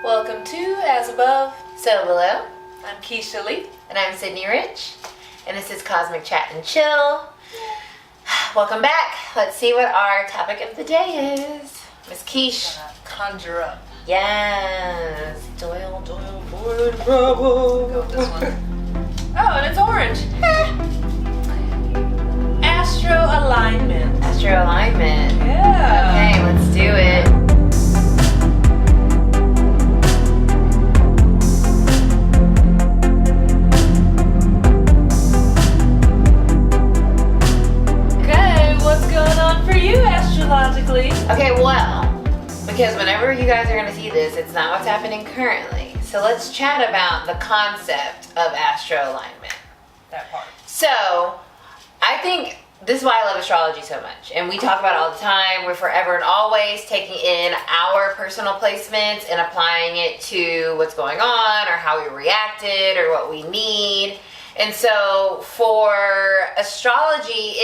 Welcome to As Above, So Below. I'm Kisha Lee. And I'm Cidnee Rich. And this is Cosmic Chat and Chill. Welcome back. Let's see what our topic of the day is. Miss Kisha. Conjure up. Yes. Doyle, Boyd, Go with this one. Oh, and it's orange. Astro alignment. Astro alignment. Yeah. Okay, let's do it. Astrologically. Okay, well, because whenever you guys are going to see this, it's not what's happening currently. So let's chat about the concept of astro alignment. That part. So, I think this is why I love astrology so much. And we talk about it all the time. We're forever and always taking in our personal placements and applying it to what's going on or how we reacted or what we need. And so for astrology,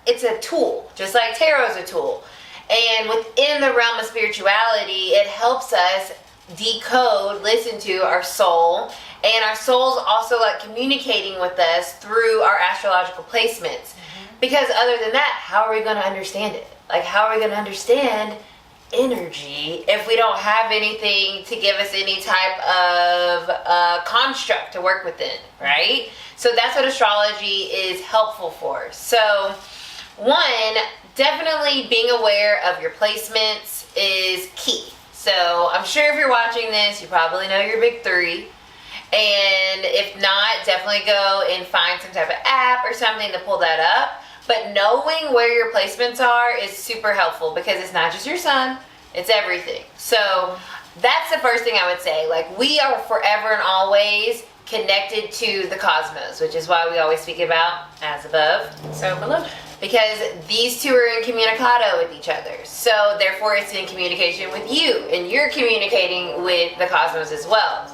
it's a tool, just like tarot is a tool. And within the realm of spirituality, it helps us decode, listen to our soul, and our soul's also like communicating with us through our astrological placements. Mm-hmm. Because other than that, how are we going to understand it? Like, how are we going to understand energy if we don't have anything to give us any type of construct to work within, right? So that's what astrology is helpful for. So one, definitely being aware of your placements is key. So I'm sure if you're watching this, you probably know your big three. And if not, definitely go and find some type of app or something to pull that up. But knowing where your placements are is super helpful because it's not just your sun, it's everything. So that's the first thing I would say. Like, we are forever and always connected to the cosmos, which is why we always speak about as above, so below. Because these two are in communicado with each other. So therefore it's in communication with you, and you're communicating with the cosmos as well.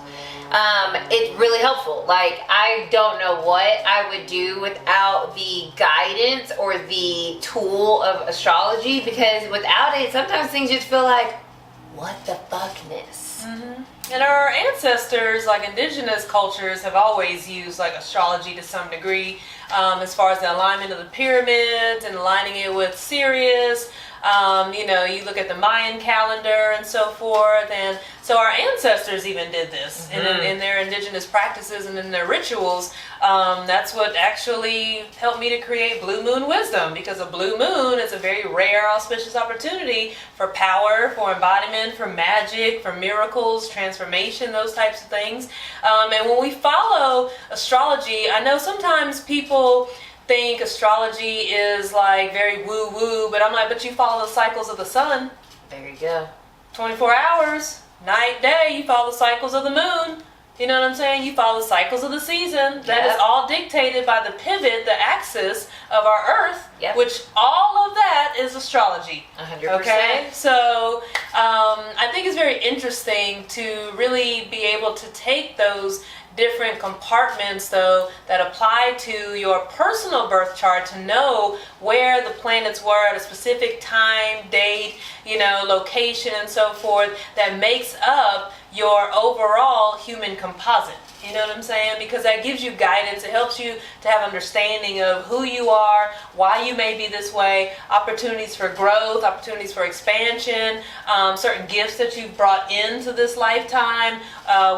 It's really helpful. Like, I don't know what I would do without the guidance or the tool of astrology, because without it, sometimes things just feel like, what the fuckness? Mm-hmm. And our ancestors, like indigenous cultures, have always used like astrology to some degree, as far as the alignment of the pyramids and aligning it with Sirius. You look at the Mayan calendar and so forth, and so our ancestors even did this in their indigenous practices and in their rituals. That's what actually helped me to create Blue Moon Wisdom, because a blue moon is a very rare, auspicious opportunity for power, for embodiment, for magic, for miracles, transformation, those types of things. And when we follow astrology, I know sometimes people think astrology is like very woo-woo, but I'm like, but you follow the cycles of the sun. There you go. 24 hours, night, day, you follow the cycles of the moon. You know what I'm saying? You follow the cycles of the season. That is all dictated by the pivot, the axis of our earth, which all of that is astrology. 100%. Okay? So I think it's very interesting to really be able to take those different compartments though that apply to your personal birth chart to know where the planets were at a specific time, date, location and so forth, that makes up your overall human composite. You know what I'm saying? Because that gives you guidance. It helps you to have understanding of who you are, why you may be this way, opportunities for growth, opportunities for expansion, certain gifts that you've brought into this lifetime,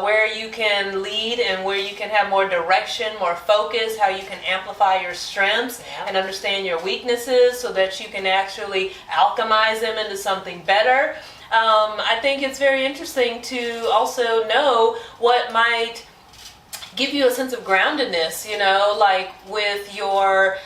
where you can lead and where you can have more direction, more focus, how you can amplify your strengths and understand your weaknesses so that you can actually alchemize them into something better. I think it's very interesting to also know what might give you a sense of groundedness, like with your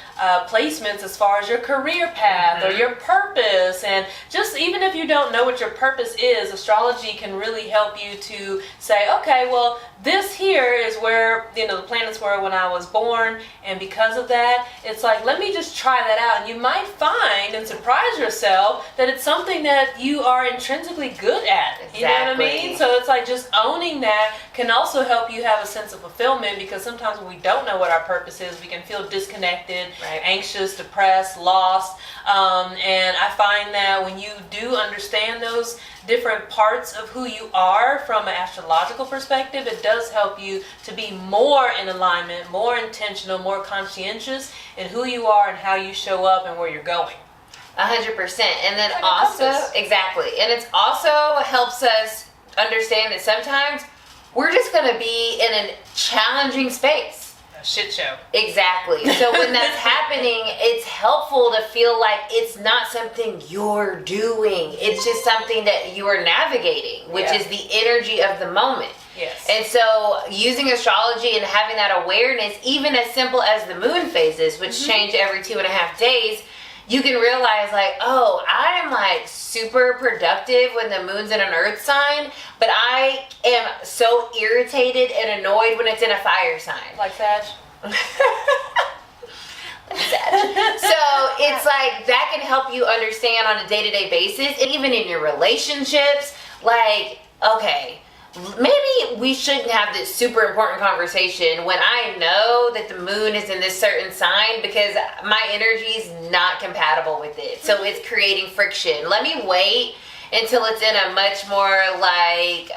placements as far as your career path or your purpose. And just even if you don't know what your purpose is, astrology can really help you to say, okay, well, this here is where, the planets were when I was born. And because of that, it's like, let me just try that out. And you might find and surprise yourself that it's something that you are intrinsically good at. Exactly. You know what I mean? So it's like just owning that can also help you have a sense of fulfillment, because sometimes when we don't know what our purpose is, we can feel disconnected right? Anxious, depressed, lost. And I find that when you do understand those different parts of who you are from an astrological perspective, it does help you to be more in alignment, more intentional, more conscientious in who you are and how you show up and where you're going. 100%. And then Like also, exactly. And it also helps us understand that sometimes we're just going to be in a challenging space. A shit show. Exactly. So when that's happening, it's helpful to feel like it's not something you're doing. It's just something that you are navigating, which is the energy of the moment. Yes. And so using astrology and having that awareness, even as simple as the moon phases, which change every 2.5 days, you can realize like, oh, I'm like super productive when the moon's in an earth sign, but I am so irritated and annoyed when it's in a fire sign. Like Sag? So it's like that can help you understand on a day-to-day basis, and even in your relationships, like, okay, maybe we shouldn't have this super important conversation when I know that the moon is in this certain sign because my energy is not compatible with it. So it's creating friction. Let me wait until it's in a much more like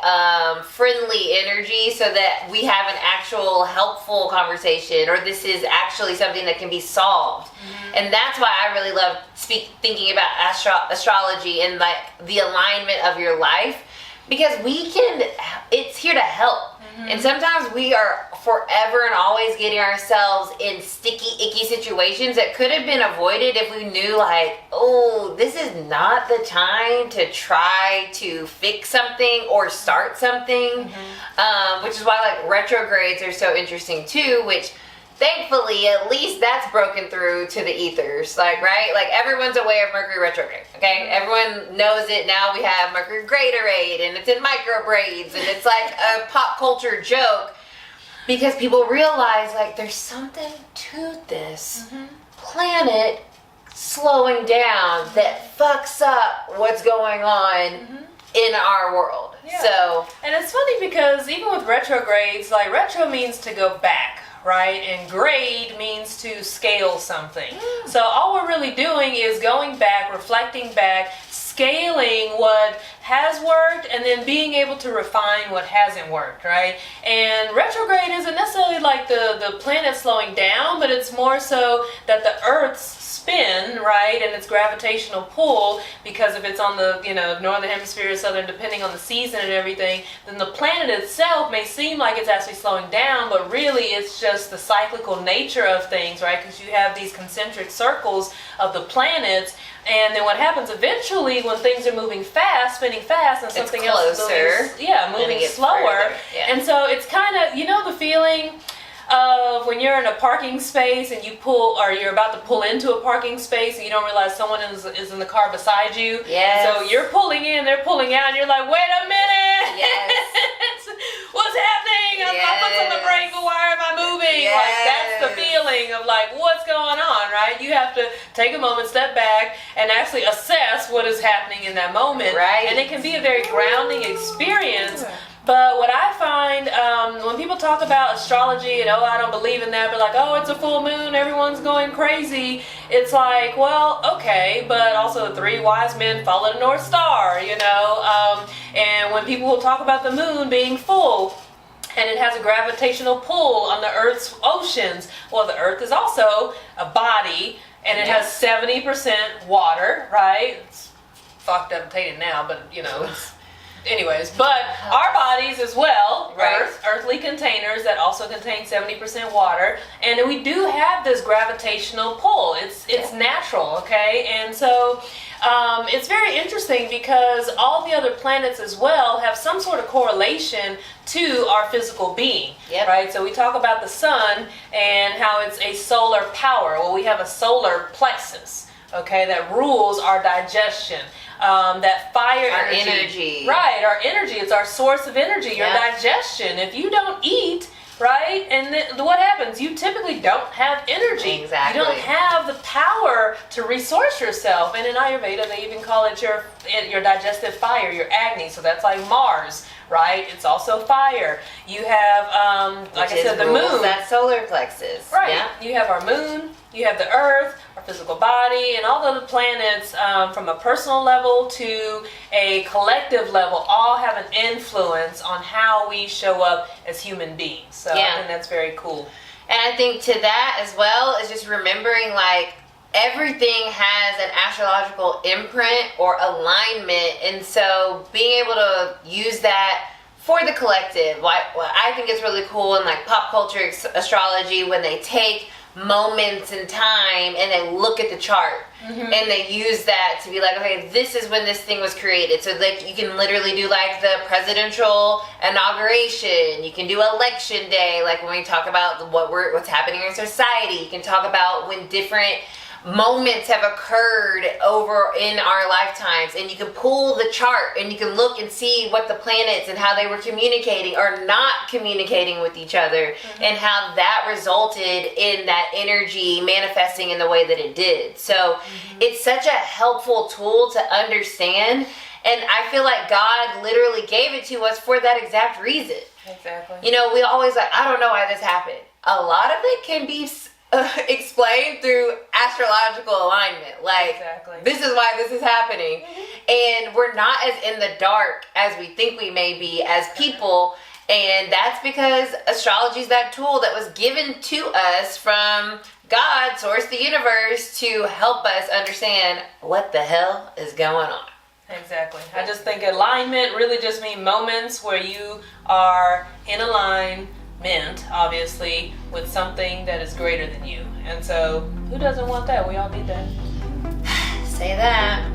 friendly energy so that we have an actual helpful conversation, or this is actually something that can be solved. And that's why I really love thinking about astrology and like the alignment of your life, because it's here to help. And sometimes we are forever and always getting ourselves in sticky, icky situations that could have been avoided if we knew like, oh, this is not the time to try to fix something or start something. Which is why like retrogrades are so interesting too, which thankfully, at least that's broken through to the ethers, like, right? Like, everyone's aware of Mercury retrograde, okay? Everyone knows it. Now we have Mercury Greaterade, and it's in micro braids, and it's like a pop culture joke because people realize, like, there's something to this planet slowing down that fucks up what's going on in our world. So, and it's funny because even with retrogrades, like, retro means to go back, right? And grade means to scale something. So all we're really doing is going back, reflecting back, scaling what has worked, and then being able to refine what hasn't worked, right? And retrograde isn't necessarily like the planet slowing down, but it's more so that the Earth's spin, right, and its gravitational pull, because if it's on the northern hemisphere or southern, depending on the season and everything, then the planet itself may seem like it's actually slowing down, but really it's just the cyclical nature of things, right? Because you have these concentric circles of the planets, and then what happens eventually when things are moving fast, spinning fast, and something else is moving slower. And so it's kind of, the feeling of when you're in a parking space and you're about to pull into a parking space and you don't realize someone is in the car beside you. Yes. So you're pulling in, they're pulling out, and you're like, wait a minute. Yes. What's happening? My foot's on the brake, but why am I moving? Yes. Like, that's the feeling of like, what's going on, right? You have to take a moment, step back, and actually assess what is happening in that moment. Right. And it can be a very grounding experience. But what I find when people talk about astrology and, I don't believe in that, but like, oh, it's a full moon, everyone's going crazy. It's like, well, okay, but also the 3 wise men follow the North Star, and when people will talk about the moon being full, and it has a gravitational pull on the Earth's oceans, well, the Earth is also a body, and it has 70% water, right? It's fucked up updated now, but, it's... Anyways, but our bodies as well, right. earthly containers that also contain 70% water, and we do have this gravitational pull. It's natural, okay? And so it's very interesting because all the other planets as well have some sort of correlation to our physical being, right? So we talk about the sun and how it's a solar power. Well, we have a solar plexus, okay, that rules our digestion. That fire our energy. Right, our energy. It's our source of energy, your digestion. If you don't eat, right, and what happens? You typically don't have energy. Exactly. You don't have the power to resource yourself. And in Ayurveda, they even call it your digestive fire, your Agni. So that's like Mars, right? It's also fire. You have, like I said, the moon. That solar plexus. Right. Yeah. You have our moon, you have the earth, our physical body, and all of the planets from a personal level to a collective level all have an influence on how we show up as human beings. So I think that's very cool. And I think to that as well is just remembering like everything has an astrological imprint or alignment, and so being able to use that for the collective. What I think is really cool in like pop culture astrology, when they take moments in time and they look at the chart and they use that to be like, okay, this is when this thing was created. So like you can literally do like the presidential inauguration, you can do election day, like when we talk about what's happening in society. You can talk about when different moments have occurred over in our lifetimes, and you can pull the chart and you can look and see what the planets and how they were communicating or not communicating with each other, and how that resulted in that energy manifesting in the way that it did. So it's such a helpful tool to understand, and I feel like God literally gave it to us for that exact reason. Exactly. You know, we always like, I don't know why this happened. A lot of it can be explained through astrological alignment. Like, this is why this is happening. And we're not as in the dark as we think we may be as people. And that's because astrology is that tool that was given to us from God, source, the universe, to help us understand what the hell is going on. Exactly. I just think alignment really just means moments where you are in alignment, obviously, with something that is greater than you. And so, who doesn't want that? We all need that. Say that.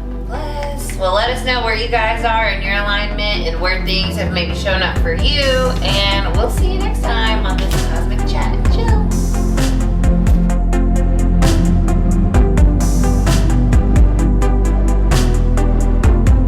Well, let us know where you guys are in your alignment and where things have maybe shown up for you. And we'll see you next time on this Cosmic Chat and Chill.